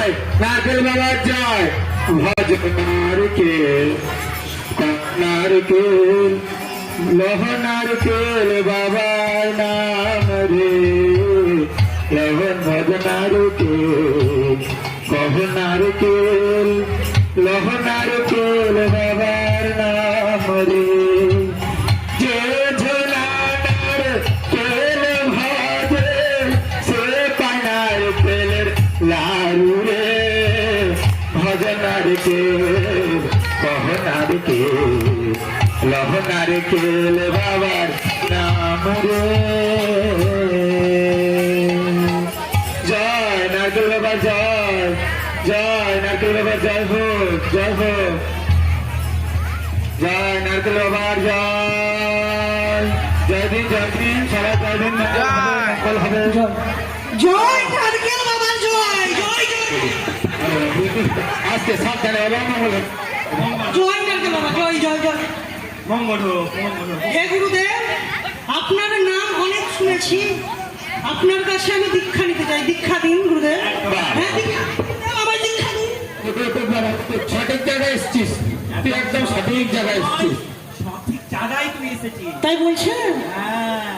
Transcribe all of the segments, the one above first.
জয় নারকেল বাবার জয় ভজ নারকেল নারকেল লহ নারকেল বাবার নাম রে লহন ভজ নারকেল কহ নারকেল লহ নারকেল বাবার নাম রে যে ঝোলা নারকেল ভাজে সে পায় নারকেলের লাড়ু রে ভজ নারকেল কহ নারকেল লহ নারকেল বাবার নাম রে জয় নারকেল বাবা জয় জয় নারকেল বাবা জয় হোক জয় হোক জয় নারকেল বাবার জয় জয় দিন সবাই জয় দিন মঙ্গল হবে জয় নারকেল বাবার জয় জয় জয় আজকে সাবধানে হবে মঙ্গল জয় নারকেল বাবা জয় জয় জয় মঙ্গল হোক মঙ্গল হোক। হে গুরুদেব, আপনার নাম অনেক শুনেছি, আপনার কাছে আমি দীক্ষা নিতে চাই। দীক্ষা দিন গুরুদেব। হ্যাঁ দীক্ষা আমার দীক্ষা দিন। সঠিক জায়গায় এসছিস তুই একদম সঠিক জায়গায় এসছিস সঠিক জায়গায় তুই এসেছিস। তাই বলছেন? হ্যাঁ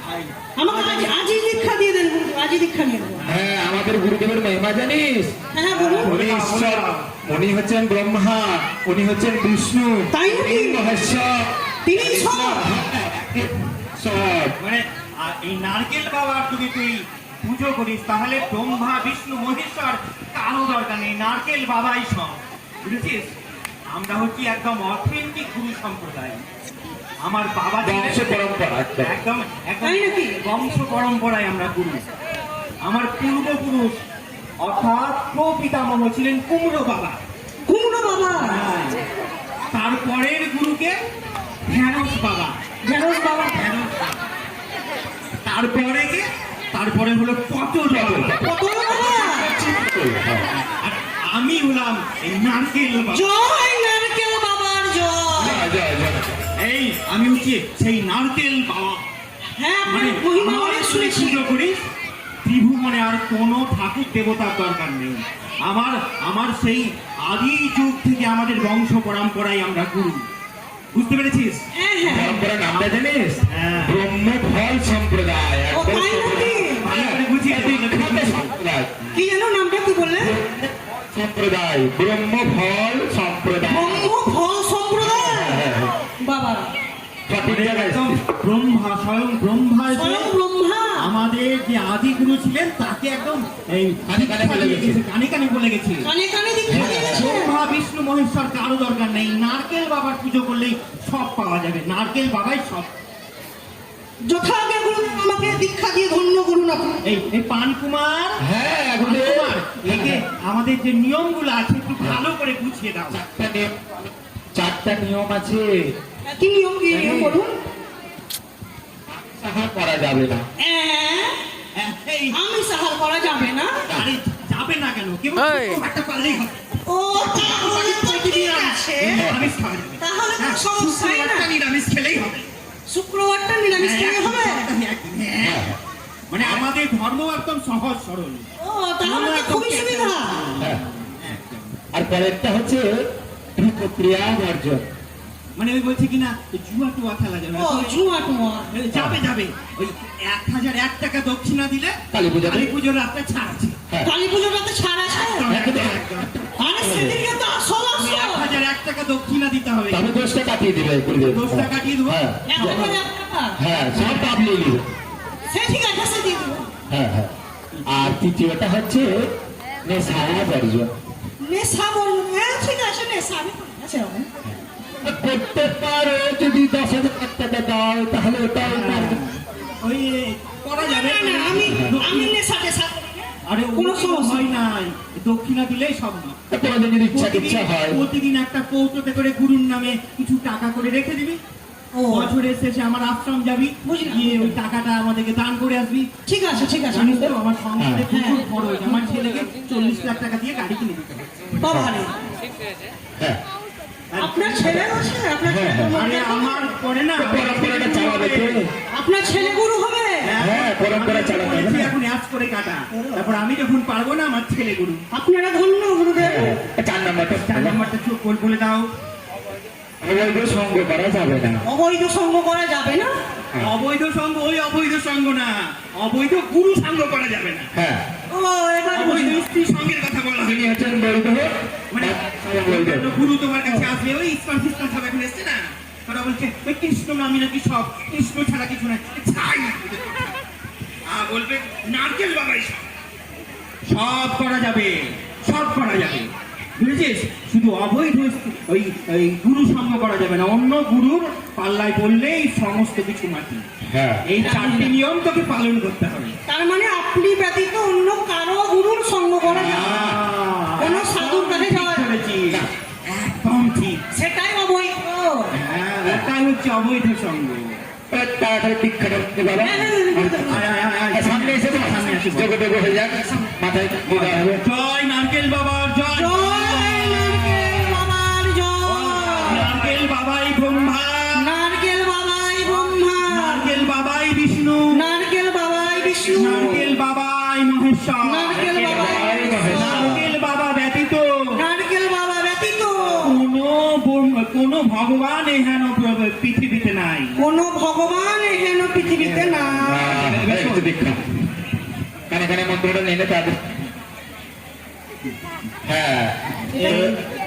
ভাই, আমাকে আজই দীক্ষা দিয়ে দেন গুরুদেব, আজই দীক্ষা নিয়ে দেবো। হ্যাঁ আমাদের গুরুদেবের মহিমা জানিস হ্যাঁ বলুন। উনি ঈশ্বর উনি হচ্ছেন ব্রহ্মা উনি হচ্ছেন বিষ্ণু তাই নাকি? উনি মহেশ্বর তিনি সব। সব মানে এই নারকেল বাবার যদি তুই পুজো করিস তাহলে ব্রহ্মা বিষ্ণু মহেশ্বর কারো দরকার নেই, নারকেল বাবাই সব। বুঝেছিস? আমরা হচ্ছি একদম অথেন্টিক গুরু সম্প্রদায়। আমার বাবা বংশ পরম্পরা একদম। একদম একদম তাই নাকি? বংশ পরম্পরায় আমরা গুরু। আমার পূর্বপুরুষ অর্থাৎ প্রপিতামহ ছিলেন কুমড়ো বাবা। কুমড়ো বাবা, তারপরের গুরুকে ঢেঁড়স বাবা। ঢেঁড়স বাবা, ঢেঁড়স বাবা। তারপরে হলো পটল বাবা। পটল বাবা। আর আমি হলাম এই নারকেল বাবা। জয় নারকেল বাবার জয়। জয় জয় জয় এই আমি হচ্ছি সেই নারকেল বাবা। হ্যাঁ আপনার মানে মহিমা আমার অনেক যদি শুনেছি। পুজো করিস ত্রিভুবনে আর কোনো ঠাকুর দেবতার দরকার নেই। আমার সেই আদি যুগ থেকে আমাদের বংশ পরম্পরায় আমরা গুরু। বুঝতে পেরেছিস? হ্যাঁ হ্যাঁ। পরম্পরা নামটা জানিস হ্যাঁ। ব্রহ্মফল সম্প্রদায় ও তাই নাকি? ভালো করে বুঝিয়ে দে, ভালো করে বুঝিয়ে দে। সম্প্রদায় কি জানো নামটা কি বললেন? সম্প্রদায় ব্রহ্মফল সম্প্রদায় ব্রহ্ম ফল সম্প্রদায়। বাবা সঠিক জায়গায় একদম এসছিস। ব্রহ্মা, স্বয়ং ব্রহ্মা এসে স্বয়ং ব্রহ্মা। আমাদের যে আদি গুরু ছিলেন তাকে একদম এই কানে কানে বলে গেছে। কানে কানে বলে গেছে। কানে কানে দীক্ষা দিয়েছে। ব্রহ্মা বিষ্ণু মহেশ্বর কারো দরকার নেই, নারকেল বাবার পুজো করলেই সব পাওয়া যাবে। নারকেল বাবাই সব। যথাজ্ঞা গুরু আমাকে দীক্ষা দিয়ে ধন্য করুন আপনি। এই পান কুমার, হ্যাঁ পান গুরুদেব। কুমার, একে আমাদের যে নিয়মগুলো আছে একটু ভালো করে বুঝিয়ে দাও। চারটা নিয়ম আছে কি নিয়ম কি নিয়ম বলুন? সাহা করা যাবে না এই আমি সাহার করা যাবে না। আরে যাবে না কেন? কেবল একটা পারলেই হবে। ও তাহলে তো ঠিক আছে। নিরামিষ খাওয়া যাবে। তাহলে তো সমস্যাই না। শুক্রবারটা নিরামিষ খেলেই হবে। শুক্রবারটা নিরামিষ খেলে হবে। হ্যাঁ। মানে আমাদের ধর্ম একদম সহজ সরল। ও তাহলে তো খুবই সুবিধা। হ্যাঁ। আর পরেরটা হচ্ছে প্রক্রিয়া বর্জন মানে ওই বলছে কিনা জুয়া টুয়া খেলা যাবে না। ও জুয়া টুয়া। যাবে যাবে ওই 1001 টাকা দক্ষিণা দিলে কালী পূজাতে? কালী পুজোর রাতটা ছাড় আছে। হ্যাঁ। কালী পুজোটাতে ছাড় আছে। একদম। আরে সেদিনকে তো আসল ওই আসল। 1001 টাকা দক্ষিণা দিতে হবে। তবে দোষটা কাটিয়ে দিবে গুরুদেব। 10 টাকা কাটিয়ে দেবো। হ্যাঁ 1000 টাকা। হ্যাঁ সব পাবলি নিবে সে ঠিক আছে, সে দিয়ে দেবো। হ্যাঁ হ্যাঁ আর তৃতীয়টা হচ্ছে নেশা বর্জন নেশা বলুন। হ্যাঁ ঠিক আছে, নেশা আমি করে আছে হবে। করতে পারো যদি 10,000 টাকা দাও তাহলে ওটাও পারবে। ওই করা যাবে। না না আমি নেশা টেশা করি না। আরে কোনো সমস্যা হয় নাই, দক্ষিণা দিলেই সব না। তোমাদের যদি ইচ্ছা হয় প্রতিদিন একটা কৌটোতে করে গুরুর নামে কিছু টাকা করে রেখে দিবি। ও বছরের শেষে আমার আশ্রম যাবি, বুঝলাম। গিয়ে ওই টাকাটা আমাদেরকে দান করে আসবি। ঠিক আছে ঠিক আছে। জানিস তো আমার সংসারে হ্যাঁ। প্রচুর খরচ। আমার ছেলেকে 40 লাখ টাকা দিয়ে গাড়ি কিনে দিতে হবে। বাবা রে, হ্যাঁ আপনার ছেলে আছে? আপনার ছেলে আরে আমার পরে না পরম্পরাটা চালাবে কে? আপনার ছেলে গুরু হবে? হ্যাঁ, পরম্পরা আমি চালাতে হবে বলেছি না। এখন অ্যাজ করে কাটা। তারপর আমি যখন পারবো না, আমার ছেলে গুরু। আপনারা ধন্য গুরুদেব। চার নম্বরটা 4 নম্বরটা চুপ বলে দাও। অবৈধ সঙ্গ করা যাবে না। অবৈধ সঙ্গ করা যাবে না। অবৈধ সঙ্গ, ওই অবৈধ সঙ্গ না, অবৈধ গুরু সঙ্গ করা যাবে না। হ্যাঁ, ও এবার অবৈধ বুঝি। স্ত্রী সঙ্গের কথা বলা তিনি হয়নি। হচ্ছেন বৈধ, মানে অবৈধ। অন্য গুরু তোমার কাছে আসবে, ওই ইসলাম ফিসলাম সব এখন এসছে না, ওরা বলছে ওই কৃষ্ণ নামই নাকি সব, কৃষ্ণ ছাড়া কিছু নাই। ছাই ওদের কথা। বলবে নারকেল বাবাই সব, সব করা যাবে, সব করা যাবে, বুঝেছিস? শুধু অবৈধ ওই ওই গুরু সঙ্গ করা যাবে না। অন্য গুরুর পাল্লায় পড়লেই সমস্ত কিছু মাটি। হ্যাঁ, এই 4টি নিয়ম তোকে পালন করতে হবে। তার মানে আপনি ব্যতীত অন্য কারো গুরুর সঙ্গ করা যাবে না। কোনো সাধুর কাছে যাওয়া যাবে না। ঠিক, একদম ঠিক। সেটাই অবৈধ। হ্যাঁ, ওটাই হচ্ছে অবৈধ সঙ্গ। তাড়াতাড়ি দীক্ষাটা নিতে পারো। আয়, আয়, আয়, আয়। সামনে এসে তো সামনে আসো। যোগে যোগে হয়ে যাক, মাথায় দিয়ে দেওয়া হবে। জয় নারকেল বাবার জয়। জয় নারকেল বাবার জয়। নারকেল বাবাই ব্রহ্মা, নারকেল বাবাই ব্রহ্মা। নারকেল বাবাই বিষ্ণু, নারকেল বাবাই বিষ্ণু। নারকেল বাবাই মহেশ্বর, নারকেল বাবাই মহেশ্বর। নারকেল বাবা ব্যতীত নারকেল বাবা ব্যতীত কোনো ভগবান এহেন পৃথিবীতে নাই। কোন ভগবান এহেন পৃথিবীতে না। একটু দীক্ষা কানে কানে মন্ত্রটা নিলে তাদের। হ্যাঁ,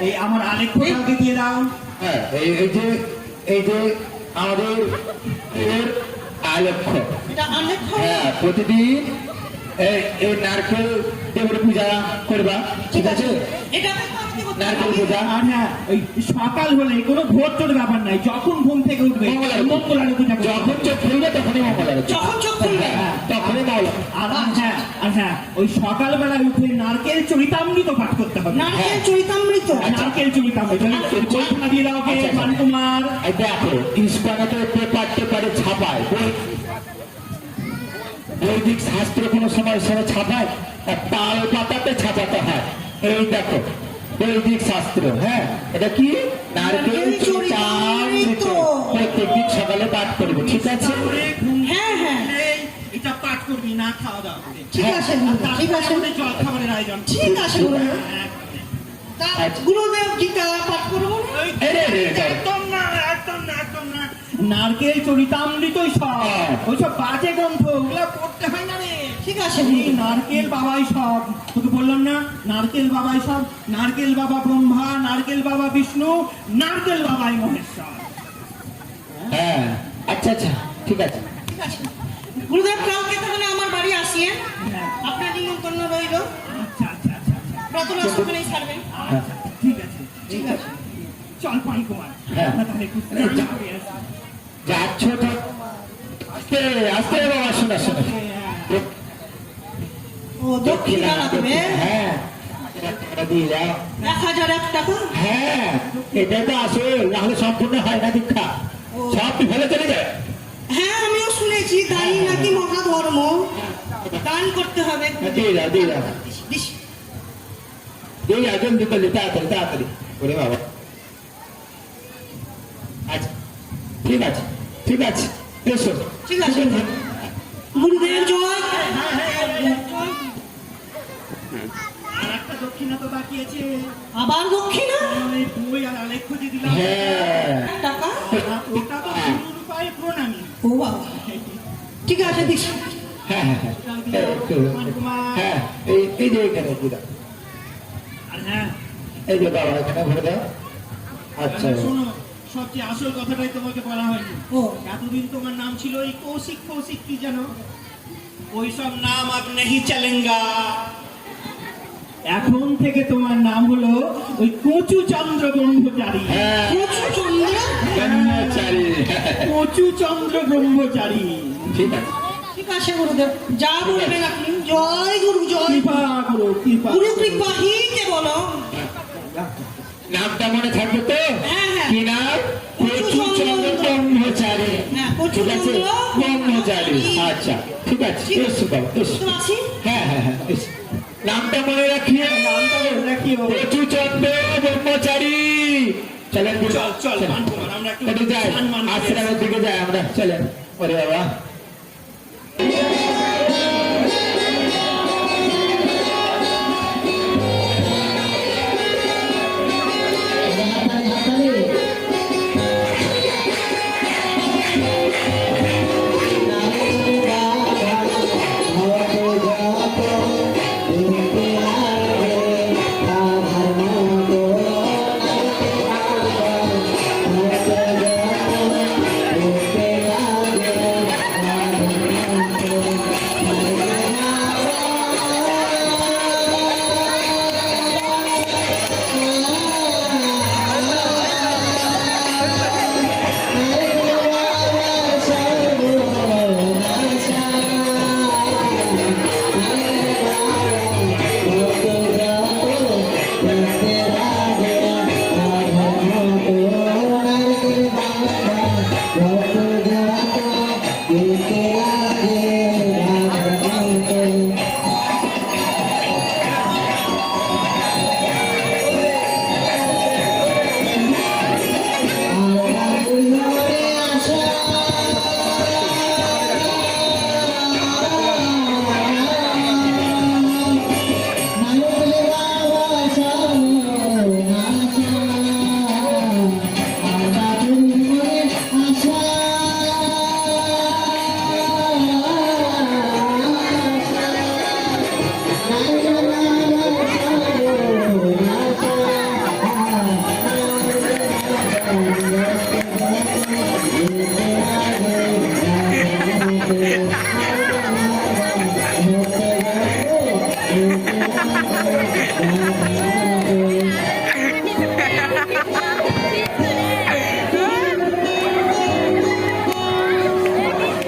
এই আমার আলেখ্যটাকে দিয়ে দাও। হ্যাঁ, এই যে আমাদের এর আলক্ষ্য। এটা অনেক হ্যাঁ, প্রতিদিন এই নারকেল দেবীর পূজা করবা, ঠিক আছে? এটা তো আপনি করতে নারকেল হবে। পূজা আর হ্যাঁ, ওই সকাল হলে কোনো ভোর তোর ব্যাপার নাই, যখন ঘুম থেকে উঠবে মঙ্গল আরতিটা করবে। যখন চোখ খুলবে তখনই মঙ্গল আরতি। যখন চোখ খুলবে। হ্যাঁ, তখনই মঙ্গল। আর হ্যাঁ, ওই সকালবেলায় উঠে নারকেল চরিতামৃত পাঠ করতে হবে। নারকেল চরিতামৃত। নারকেল চরিতামৃত বইখানা দিয়ে দাও কে? আচ্ছা, আচ্ছা। মানকুমার। এই দেখো, ইস্পানাতে পেপারে ছাপায় বৈদিক শাস্ত্র কোনো সময় সব ছাপায়, আর তাল পাতাতে ছাপাতে হয়। এই দেখো বৈদিক শাস্ত্র। হ্যাঁ, এটা কি? নারকেল চরিতামৃত। প্রত্যেকদিন সকালে পাঠ করবে, ঠিক আছে? হ্যাঁ, হ্যাঁ। এটা পাঠ করবি, না খাওয়া দাওয়া করে। ঠিক আছে গুরুদেব, ঠিক আছে। জল খাবারের আয়োজন। ঠিক আছে গুরুদেব। হ্যাঁ। তা গুরুদেব গীতা পাঠ করবো না? এই রে, রে, রে। একদম না, একদম না, একদম না। নারকেল চরিতামৃতই সব, ওইসব বাজে গ্রন্থ, ওগুলা পড়তে হয় না রে। ঠিক আছে এই গুরুদেব। নারকেল বাবাই সব, তোকে বললাম না, নারকেল বাবাই সব। নারকেল বাবা ব্রহ্মা, নারকেল বাবা বিষ্ণু, নারকেল বাবাই মহেশ্বর। হ্যাঁ, আচ্ছা আচ্ছা, ঠিক আছে। ঠিক আছে গুরুদেব, কালকে তাহলে আমার বাড়ি আসিয়ে আপনার নিমন্ত্রণ রইল। আচ্ছা আচ্ছা আচ্ছা আচ্ছা, প্রার্থনা সকলেই ছাড়বেন। আচ্ছা, ঠিক আছে, ঠিক আছে। চল পাই কুমার। হ্যাঁ। আমরা তাহলে একটু স্নান করে আসি। যাচ্ছ তো আস্তে আস্তে বাবা, শোনা শোনা। ও দক্ষিণা লাগবে। হ্যাঁ, টাকাটা দিয়ে যাও। 1001 টাকা। হ্যাঁ, এটা তো আসল, নাহলে সম্পূর্ণ হয় না দীক্ষা। ও। সব ফেলে চলে যায়। হ্যাঁ, আমিও শুনেছি দান নাকি মহাধর্ম, দান করতে হবে। দিয়ে যাও, দিয়ে যাও, দিস। দিয়ে যাও, জলদি করলে তাড়াতাড়ি তাড়াতাড়ি। ওরে বাবা, আচ্ছা ঠিক আছে, ঠিক আছে, এসো। ঠিক আছে। গুরুদেব জয়। আর একটা দক্ষিণা তো বাকি আছে। আবার দক্ষিণা ওই বই আর আলেখ্য যে দিলাম, হ্যাঁ, টাকা। ওটা তো গুরুর পায়ে প্রণামী। ও বাবা, ঠিক আছে দিস। হ্যাঁ, হ্যাঁ, হ্যাঁ, হ্যাঁ, এই যে এখানে দিয়ে দাও। আর হ্যাঁ, এই যে বাবা, এখানে ভরে দাও। আচ্ছা, শোনো, সবচেয়ে আসল কথাটাই তোমাকে বলা হয়নি। ও এতদিন তোমার নাম ছিল এই কৌশিক, কৌশিক কি জানো? ওই সব নাম আর নেই চলেঙ্গা। এখন থেকে তোমার নাম হলো ওই কচু চন্দ্র ব্রহ্মচারী। হ্যাঁ, প্রচুর চন্দ্র। ব্রহ্মচারী। কচু চন্দ্র ব্রহ্মচারী। ঠিক আছে, ঠিক আছে গুরুদেব, যা বলবেন আপনি। জয় গুরু জয়। কৃপা করো, কৃপা গুরু করো। কৃপা হি কেবল। নামটা মনে থাকবে তো? হ্যাঁ, হ্যাঁ। কি নাম? কচুচন্দ্র ব্রহ্মচারী। হ্যাঁ, ঠিক আছে, কচুচন্দ্র ব্রহ্মচারী। আচ্ছা, ঠিক আছে, ঠিক আছে। এসো বাবা, এসো। তো আছি। হ্যাঁ, হ্যাঁ, হ্যাঁ, এসো। নামটা মনে রাখিও। নামটা মনে রাখিও। কচুচন্দ্র ব্রহ্মচারী। চলেন গুরু, চল, চল, চলেন। মানকুমার, আমরা একটু একটু যাই, সম্মান করে আশ্রমের দিকে যাই আমরা, চলেন। ওরে বাবা,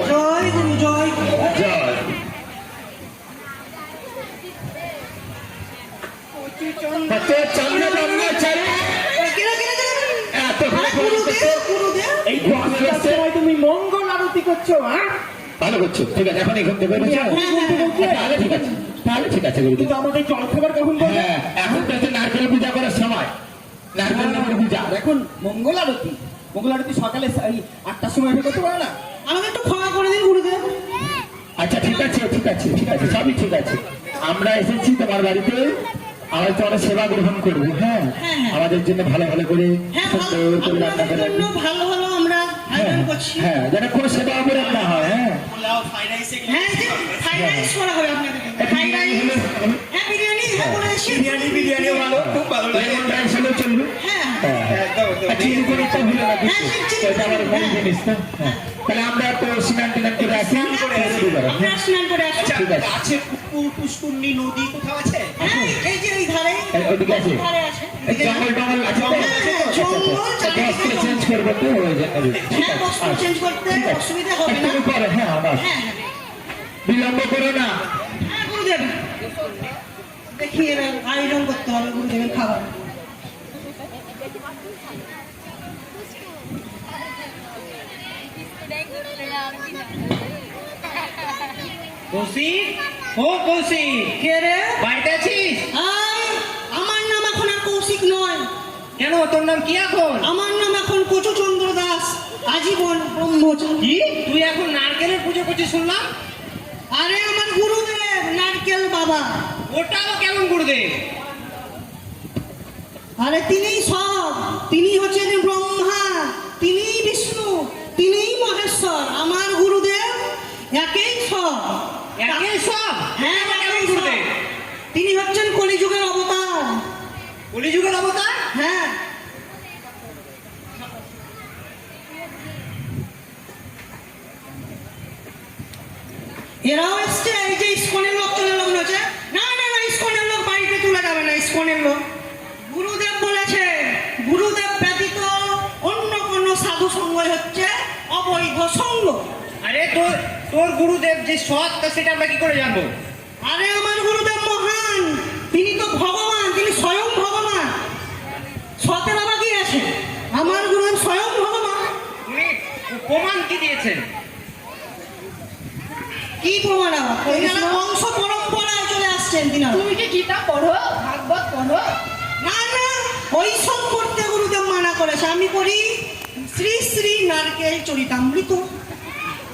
জয় গুরু জয় গুরু। জয়। কত চন্দ্র ব্রহ্মচারী কেন কেন কেন এত আরে গুরুদেব গুরুদেব এই সময় তুমি মঙ্গল আরতি করছো, হ্যাঁ? ভালো করছো, ঠিক আছে, এখন এখান থেকে বেরোচ্ছ? তাহলে ঠিক আছে, তাহলে ঠিক আছে গুরুদেব। কিন্তু আমাদের জল খাবার কখন বলবে? হ্যাঁ, এখন তো হচ্ছে নারকেল পূজা করার সময়, নারকেল পূজা। এখন মঙ্গল আরতি, মঙ্গল আরতি সকালে 8টার সময় হয়ে করতে পারে না? আমাকে একটু ক্ষমা করে দিন গুরুদেব। আচ্ছা ঠিক আছে, ঠিক আছে, ঠিক আছে, সবই ঠিক আছে। আমরা এসেছি তোমার বাড়িতে, আমরা তোমার সেবা গ্রহণ করবো। হ্যাঁ, হ্যাঁ, হ্যাঁ। আমাদের জন্য ভালো ভালো করে হ্যাঁ ভালো সুন্দর করে রান্না আপনাদের করে জন্য ভালো ভালো আমরা আয়োজন করছি। হ্যাঁ, যেন কোনো সেবা অপরাধ না হয়। হ্যাঁ, হ্যাঁ এই যে ফ্রাইড রাইস করা হবে আপনাদের জন্য। ফ্রাইড রাইস, হ্যাঁ বিরিয়ানি, হ্যাঁ বলে এসেছি। বিরিয়ানিও ভালো, খুব ভালো লাগে। লেমন রাইস হলেও চলবে। হ্যাঁ হ্যাঁ, আর চিনি করে তো হলো না কিছু। এটা আমার মেন জিনিস তো। হ্যাঁ, তাহলে আমরা তো স্নান টান করে আসি। আপনারা স্নান করে আসুন। ঠিক আছে। আছে পুকুর, পুষ্করণী, নদী কোথাও আছে? হ্যাঁ এই যে এই ধারে, ওইদিকে আছে? ধারে আছে। এই জঙ্গল টঙ্গল আছে তো? হ্যাঁ, জঙ্গল, বস্ত্র চেঞ্জ করবো তো ওই যে- ঠিক হ্যাঁ আছে, বস্ত্র আচ্ছা, চেঞ্জ করতে ঠিক আছে। অসুবিধা হবে না। একটু পরে, হ্যাঁ, আবার হ্যাঁ বিলম্ব করো না। হ্যাঁ গুরুদেব, দেখি এবার আয়োজন করতে হবে গুরুদেবের খাবার। কৌশিক, ও কৌশিক, কে রে? বাড়িতে আছিস? আই, আমার নাম এখন আর কৌশিক নয়, কেন, তোর নাম কি এখন? আমার নাম এখন কচুচন্দ্র দাস, আজীবন ব্রহ্মচারী। কি, তুই এখন নারকেলের পুজো করছিস শুনলাম? আরে আমার গুরুদেব নারকেল বাবা, ওটা আবার কেমন গুরুদেব? আরে তিনিই সব, তিনি হচ্ছেন ব্রহ্মা, তিনিই বিষ্ণু, তিনিই মহেশ্বর। আমার গুরুদেব একেই সব। একে সব? হ্যাঁ কেমন একেই সব। গুরুদেব? তিনি হচ্ছেন কলিযুগের অবতার। কলিযুগের অবতার? হ্যাঁ এরাও এসছে, এই যে ইস্কনের লোক চলে লোক হচ্ছে। না না না, ইস্কনের লোক বাড়িতে তুলে যাবে না, ইস্কনের লোক। গুরুদেব বলেছে গুরুদেব ব্যতীত অন্য কোন সাধু সঙ্গই হচ্ছে অবৈধ সঙ্গ। আরে তোর তোর গুরুদেব যে সৎ, তা সেটা আমরা কি করে জানবো? আরে আমার গুরুদেব মহান, তিনি তো ভগবান, তিনি স্বয়ং ভগবান। সতের আবার কি আছে? আমার গুরুদেব স্বয়ং ভগবান। তুমি প্রমাণ কি দিয়েছেন? কি প্রমাণ আবার? এনারা বংশ পরম্পরায় চলে আসছেন তিনারা। তুমি কি গীতা পড়ো, ভাগবত পড়ো? না না, ওই সব করতে গুরুদেব মানা করেছে। আমি করি শ্রী শ্রী নারকেল চরিতামৃত।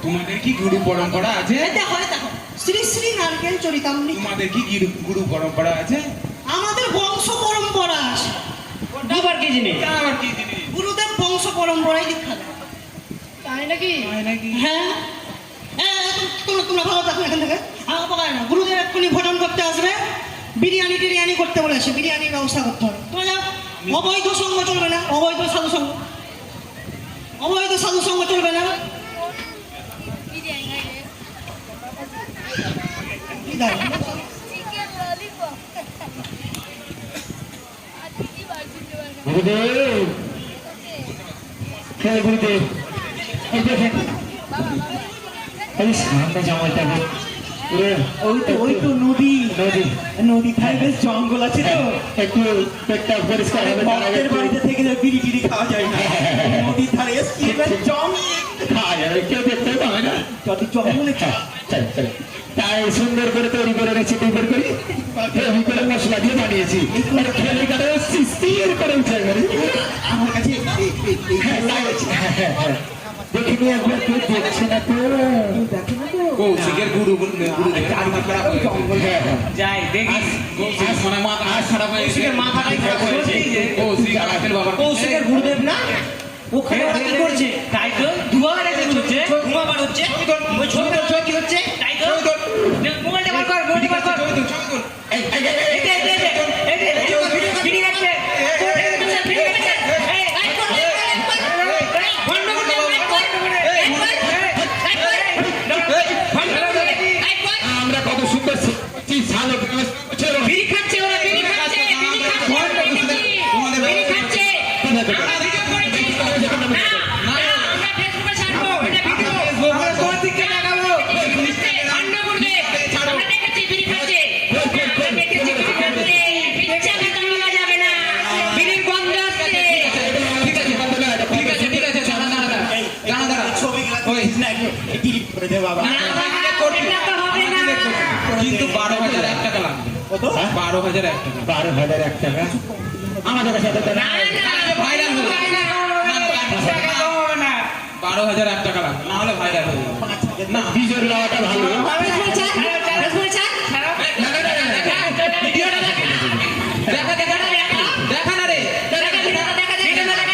তোমাদের কি গুরু পরম্পরা আছে? এই দেখো এই দেখো, শ্রী শ্রী নারকেল চরিতামৃত। তোমাদের কি গুরু পরম্পরা আছে? আমাদের বংশ পরম্পরা আছে। ওটা আবার কি জিনিস? এটা আবার কি জিনিস? গুরুদেব বংশ পরম্পরায় দীক্ষা দেয়। তাই নাকি? তাই নাকি? হ্যাঁ তোমরা ভালো থাকো এখান থেকে, আমার পাকায় না। গুরুদেব এক্ষুনি ভোজন করতে আসবে, বিরিয়ানি টিরিয়ানি করতে বলেছে, বিরিয়ানির ব্যবস্থা করতে হবে। তোমরা যাও, অবৈধ সঙ্গ চলবে না, অবৈধ সাধু সঙ্গ, অবৈধ সাধু সঙ্গ চলবে না। কি দাও? গুরুদেব, হ্যাঁ গুরুদেব, এই দেখেন, এই সামনে জামাইটা ওই তো নদী, নদী, নদী ধারে বেশ জঙ্গল আছে তো। একটু পেটটা পরিষ্কার হবে, ভক্তের বাড়িতে থেকে যে বিড়ি টিড়ি খাওয়া যায় না, নদীর ধারে এসছি, এবার খাওয়া যাবে, কেউ দেখতে পাবে না। যদি জঙ্গলে চল চল, তাই সুন্দর করে তৈরি করে রেসিপি বের করি, আমি করে মশলা দিয়ে বানিয়েছি, আর খেলে কাটে স্থির করে উঠে গেল। আমার কাছে হ্যাঁ, তাই হচ্ছে। হ্যাঁ, দেখিনি একবার, কেউ দেখছে না তো। দেখে না তো। কৌশিকের গুরুদেব খারাপ হয়েছে। হ্যাঁ, হ্যাঁ। যাই দেখি। কৌশিক মনে হয় মাথা খারাপ হয়েছে। কৌশিকের মাথাটাই খারাপ হয়েছে। কৌশিক নারকেল বাবার কৌশিকের গুরুদেব না, ওখানে ওরা কি করছে? তাই তো ধোঁয়া বেরোচ্ছে, ধোঁয়া বার হচ্ছে, ওই ছবি কি হচ্ছে? তাই তো মোবাইলটা বার কর, মোবাইলটা বার কর। রে বাবা। না, আমি delete করছি। এটা তো হবে আমি না। delete করছি। কিন্তু 12,001 টাকা লাগবে। কত? 12,001 টাকা। 12,001 টাকা। আমাদের সাথে তো না। ভাইরাল হবে। টাকা তো হবে না। 12,001 টাকা লাগবে। না হলে ভাইরাল হয়ে যাবে। না, বিজয় লাগাটা ভালো। ভিডিওটা দেখা। দেখা না রে।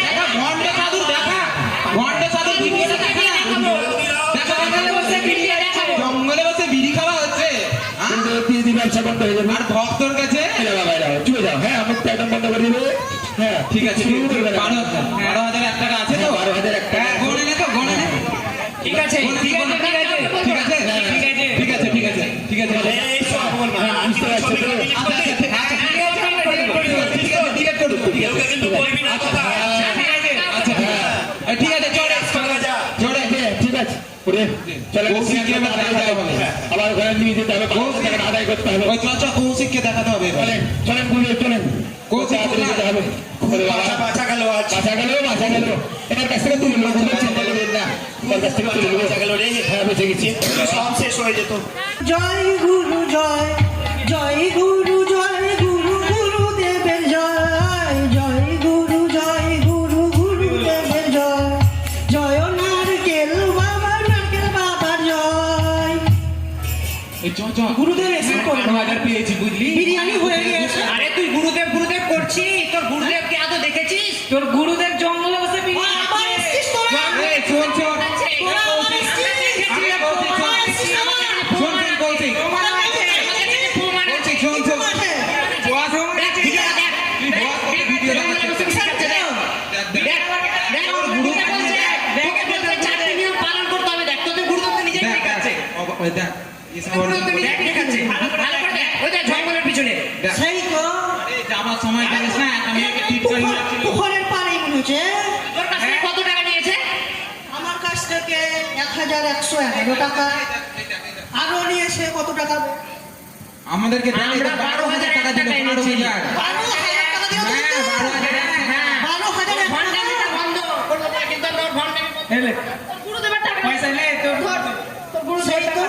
দেখা, ভণ্ড সাধুর দেখা। ভণ্ড সাধুর ভিডিওটা দেখা। দেখা, জঙ্গলে বসে বিড়ি খাওয়া হচ্ছে। হ্যাঁ? কিন্তু PhD ব্যবসা বন্ধ হয়ে যাবে। আর ভক্তর কাছে এই বাবা, এই বাবা, চলে যাও। হ্যাঁ, মুখটা একদম বন্ধ করে দিবে। হ্যাঁ, ঠিক আছে, শুরু করবে না। 12,001 টাকা আছে তো? 12,001 টাকা। হ্যাঁ, গনে নে তো, গনে নে। ঠিক আছে, ঠিক আছে, ঠিক আছে। ঠিক আছে? ঠিক আছে, ঠিক আছে, ঠিক আছে। এই সব বলবো না। হ্যাঁ, বুঝতে পারছি তো। আচ্ছা, আচ্ছা, আচ্ছা, ঠিক আছে, ঠিক আছে, ঠিক আছে, করুন, ঠিক আছে। কেউ কিন্তু বলবি না কথা। ঠিক আছে। আচ্ছা, ঠিক আছে, চলে, চলে যা। চলে। ঠিক আছে। ওরে, চলো, কৌশিককে এবার দেখাতে হবে। আবার ঘরে নিয়ে যেতে হবে, টাকা আদায় করতে হবে। ওই চ, কৌশিককে দেখাতে হবে এবার। চলেন, চলেন, গুলিয়ে চলেন। কৌশিক তাড়াতাড়ি যেতে হবে। ওরে বাবা, বাঁচা গেল আজ। বাঁচা গেল, বাঁচা গেল। এনার কাছ থেকে তুলে নেবো, কোনো চিন্তা করবেন না। ওর কাছ থেকে তুলে নেবো। বাঁচা গেল রে। হ্যাঁ, বেঁচে গেছি। সব শেষ হয়ে যেত। জয় গুরু জয়, জয় গুরু জয়, গুরু গুরুদেবের জয়, জয় গুরু জয়, গুরু গুরুদেবের জয়, জয় নারকেল বাবা, নারকেল বাবার জয়। এই চ, চ। গুরুদেব এসে করে 12,000 পেয়েছি, বুঝলি? বিরিয়ানি হয়ে গিয়েছে। আরে তুই গুরুদেব গুরুদেব করছিস, তোর গুরুদেবকে আদৌ দেখেছিস? তোর গুরুদেব জঙ্গলে বসে বিরিয়ানি আবার খাচ্ছে। এসছিস তোরা? এই, শোন, শোন। তোরা আবার এসছিস? আরে কৌশিক, শোন। আবার এসছিস আবার? শোন, শোন, কৌশিক। তোরা আমাদের কাছে প্রমাণ আছে। কৌশিক, শোন, শোন। আছে? বস, দেখ, ভিডিও দেখ। তুই বস, তোকে ভিডিও দেখাচ্ছি। জঙ্গলে বসে বিরিয়ানি খাচ্ছে, দেখ। দেখ, দেখ। দেখ, ওর গুরুদেব বলছে, তোকে বলছে চারটি নিয়ম পালন করতে হবে। দেখ, তোদের গুরুদেব তো নিজেই দেখ, ঠিক আছে। ওই দেখ। এসব তোদের গুরুদেব তো নিজেই ঠিক আছে। ভালো করে দেখ। ওই দেখ, জঙ্গলের পিছনে। দেখ। সেই তো আরে, যাবার সময় জানিস না, একটা মেয়েকে টিপ করে মারছিল। পুকুরের পাড়েই মনে হচ্ছে। তোর কাছ থেকে কত টাকা নিয়েছে? আমার কাছ থেকে 1,111 টাকা, আরো নিয়েছে কত টাকা? আমাদেরকে দেখে আমরা 12,000 টাকা দিল, 12,000। 12,000 টাকা দিল হ্যাঁ, কিন্তু। 12,000। হ্যাঁ। 12,000 ভণ্ডামিটা বন্ধ করবো না, কিন্তু আমরা ওর ভণ্ডামি বন্ধ করবো। তোর গুরুদেবের টাকা পয়সা নে, তোর তোর গুরুদেবের সেই তো টাকা।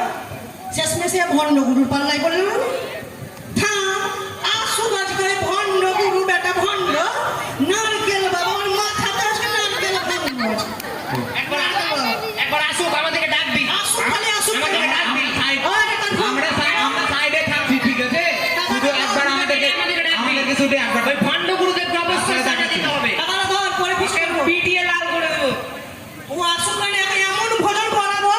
শেষমেশে ভণ্ড গুরুর পাল্লাই বললেন আসুক আজকে ভণ্ড গুরু বেটা ভণ্ড, নারকেল বাবার মাথাতে আছে নারকেল ভণ্ড। একবার আসুক, আমাদেরকে ডাকবি। আসুক, খালি আসুক। আমাদেরকে ডাকবি। আমরা সাইডে থাকছি, ঠিক আছে? শুধু একবার আমাদেরকে শুধু একবার ওই ভণ্ড গুরুদেবকে অবশ্যই টাকা দিতে হবে। টাকাটা ধর, পরে ফিস করবো। পিটিয়ে লাল করে দেবো। ও আসুক মানে এখন এমন ভোজন করাবো,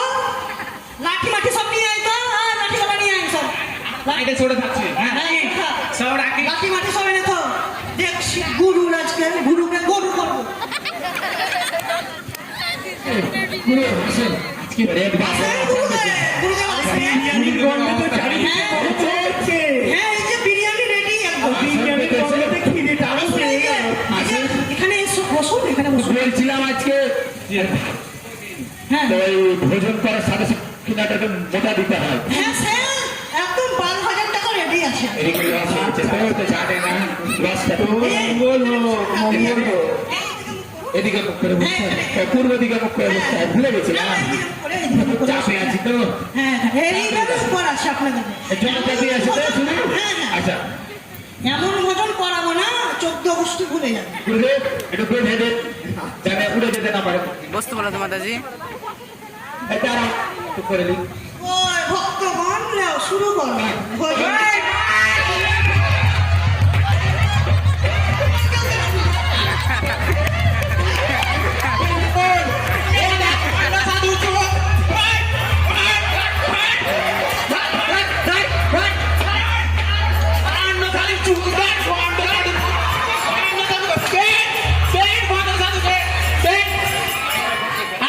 লাঠি মাঠি সব নিয়ে আয় তো, লাঠি কলা নিয়ে আয় সব। সাইডে সরে থাকছি। হ্যাঁ, সব রাখি। লাঠি মাঠি সব এনে তো, দেখছি গুরু আজকে গুরুকে গরু করবো। গুরু, আসেন। আজকে রেড বাস। আসেন গুরুদেব, গুরুদেব আসেন। হ্যাঁ, এই যে বিরিয়ানি রেডি একদম। এখানে এসো, বসুন, এখানে বসুন। বলছিলাম আজকে হ্যাঁ তো এই ভোজন করার সাথে সাথে কিনাটা একটু মোটা দিতে হয়। হ্যাঁ স্যার, একদম 12,000 টাকা রেডি আছে। এদিকে লস হয়েছে, তো তো জানে না লসটা। এদিকে মুখ করে বসতে হয়। পূর্ব দিকে মুখ করে বসতে হয়। ভুলে গেছি না, চাপে আছি তো। হ্যাঁ, এইভাবে উপর আসে আপনাদের। এর জন্য চাপে আছি তো শুধু। আচ্ছা, এমন ভোজন করাবো না 14 গোষ্ঠী ভুলে যাবে। গুরুদেব একটু বেঁধে দেন, যেন উড়ে যেতে না পারে। বসতে বলো তো মাতাজি। এটা একটু করে দিন। ওই ভক্তগণ নাও, শুরু করো ভোজন।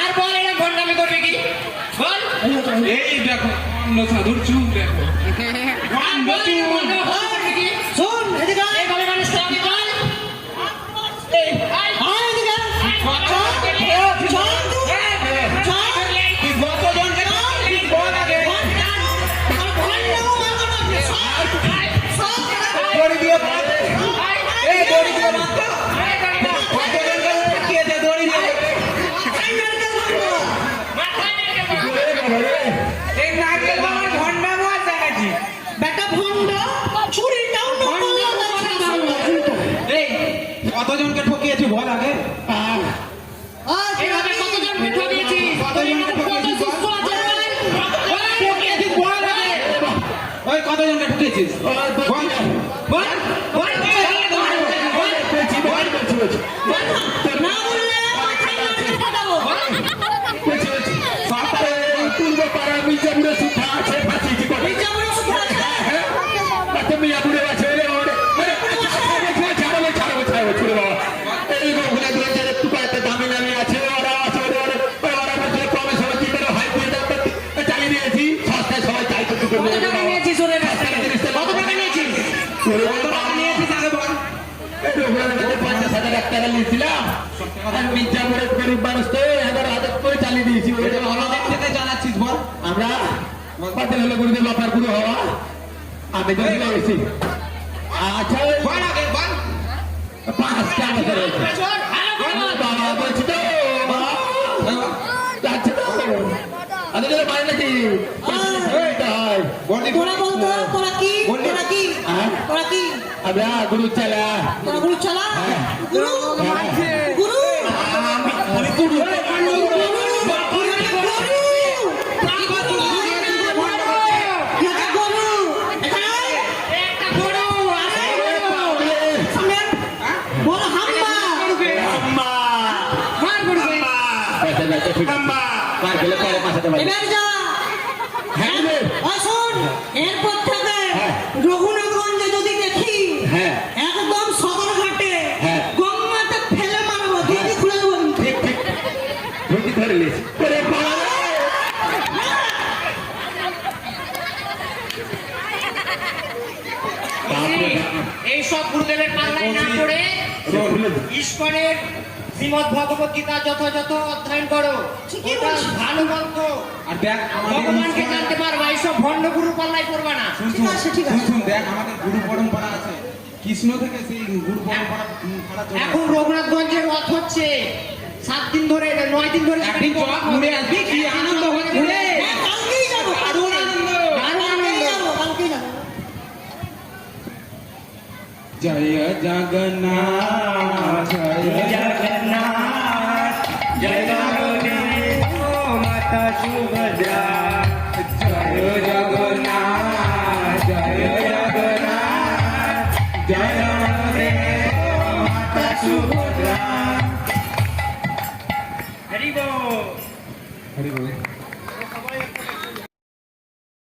আর বল, এটা ভণ্ডামি করবে কি? বল। এই দেখো, অন্য সাধুর চুপ দেখো। আর বল, এটা ভণ্ডামি করবে কি? শোন, এদিকে আয়। এইভাবে মানুষ খাওয়াবি, বল। এই, আয়। আয় এদিকে আয়। চল, চল তুই। চল। তুই কতজনকে তুই বল আগে। আর ভণ্ডও মারবো না। সব, সব। দড়ি দিয়ে বাঁধ। এই দড়ি দিয়ে বাঁধ তো। কতজনকে লটকিয়েছে দড়ি দিয়ে? মাথায় নারকেল ভণ্ড। মাথায় নারকেল মারো। এ বাবা রে। বল বল বলছি, বলছি। না বললে মাথায় মারতে ফাটাবো। বলছি। এই পূর্ব পাড়া মির্জাপুরে সুদ্ধা আছে, ফাঁসিয়েছি কথা। মির্জাপুরে সুদ্ধা আছে? হ্যাঁ? কত মিয়াপুরে আছে, ওরে ওরে। ছাড়ো, ছুড়ে বাবা। এই রঘুনাথ গঞ্জের একটু কয়েকটা দামি নামি আছে, ওরা আছে, ওরা বলছে কমে সবাই কি করে হয়, দিয়ে দাও, চালিয়ে দিয়েছি। সস্তায় সবাই চাই তো টুকু কত টাকা নিয়েছিস ওদের কাছ থেকে? কত টাকা নিয়েছিস? কত টাকা নিয়েছিস আগে বল? রঘুনাথ 50,000 টাকা নিয়েছিলাম। আর মির্জাপুরের গরিব মানুষ তো 1,000 করে চালিয়ে দিয়েছি। এটা ভালো দিক থেকে জানাচ্ছিস বল। আমরা পাতিল হলো গুরুদেব বাপার গুরু হওয়া, আমি তো ভুলে গেছি। আচ্ছা, ওই বল আগে বল। 5টা বছর হয়েছে। বাবা বলছি তো, বাবা, যাচ্ছে তো। আমি তো পারি নাকি? হয়। বলি তোরা বলতো, তোরা কি? বললি। তোরা কি? হ্যাঁ? তোরা কি? আমরা গুরু চালা। তোরা গুরু চালা? হ্যাঁ। গুরু? হ্যাঁ। গুরু? আমি গুরু। আম্মা। আম্মা। মার খেলে পরে মাসাতে পারি। হ্যাঁ রে। এরপর থেকে হ্যাঁ। রঘুনাথগঞ্জে যদি দেখি হ্যাঁ। একদম সদরঘাটে হ্যাঁ। গঙ্গাতে ফেলে মারবো, দিদি খুলে দেবো। ঠিক ঠিক ধুতি ধরে নিয়েছি। ওরে বাবা রে। বাপরে বাপ। এইসব গুরুদেবের পাল্লায় না পড়ে ইস্কনের শ্রীমদ ভগবত গীতা যথাযথ অধ্যয়ন করো। ঠিকই ওটা বলছিস। ভালো গ্রন্থ, আর দেখ আমাদের ভগবানকে ইস্কনের- জানতে পারবা। এইসব ভণ্ড গুরু পাল্লায় পড়বা না। শুন, ঠিক আছে, ঠিক আছে। শুন, দেখ আমাদের গুরু পরম্পরা আছে। কৃষ্ণ থেকে সেই গুরু পরম্পরা ছাড়া চলে এখন রঘুনাথগঞ্জের রথ হচ্ছে 7 দিন ধরে, 9 দিন ধরে। একদিন চল ঘুরে আসবি, কি আনন্দ হয় ঘুরে। হ্যাঁ, কালকেই যাবো, দারুণ আনন্দ। কালকেই যাবো, কালকেই যাবো। জয় জগন্নাথ জয় জগন্নাথ জয় জগন্নাথ ও মাতা সুভদ্রা জয় জগন্নাথ জয় জগন্নাথ জয় মাতা সুভদ্রা হরি বল হরি বল।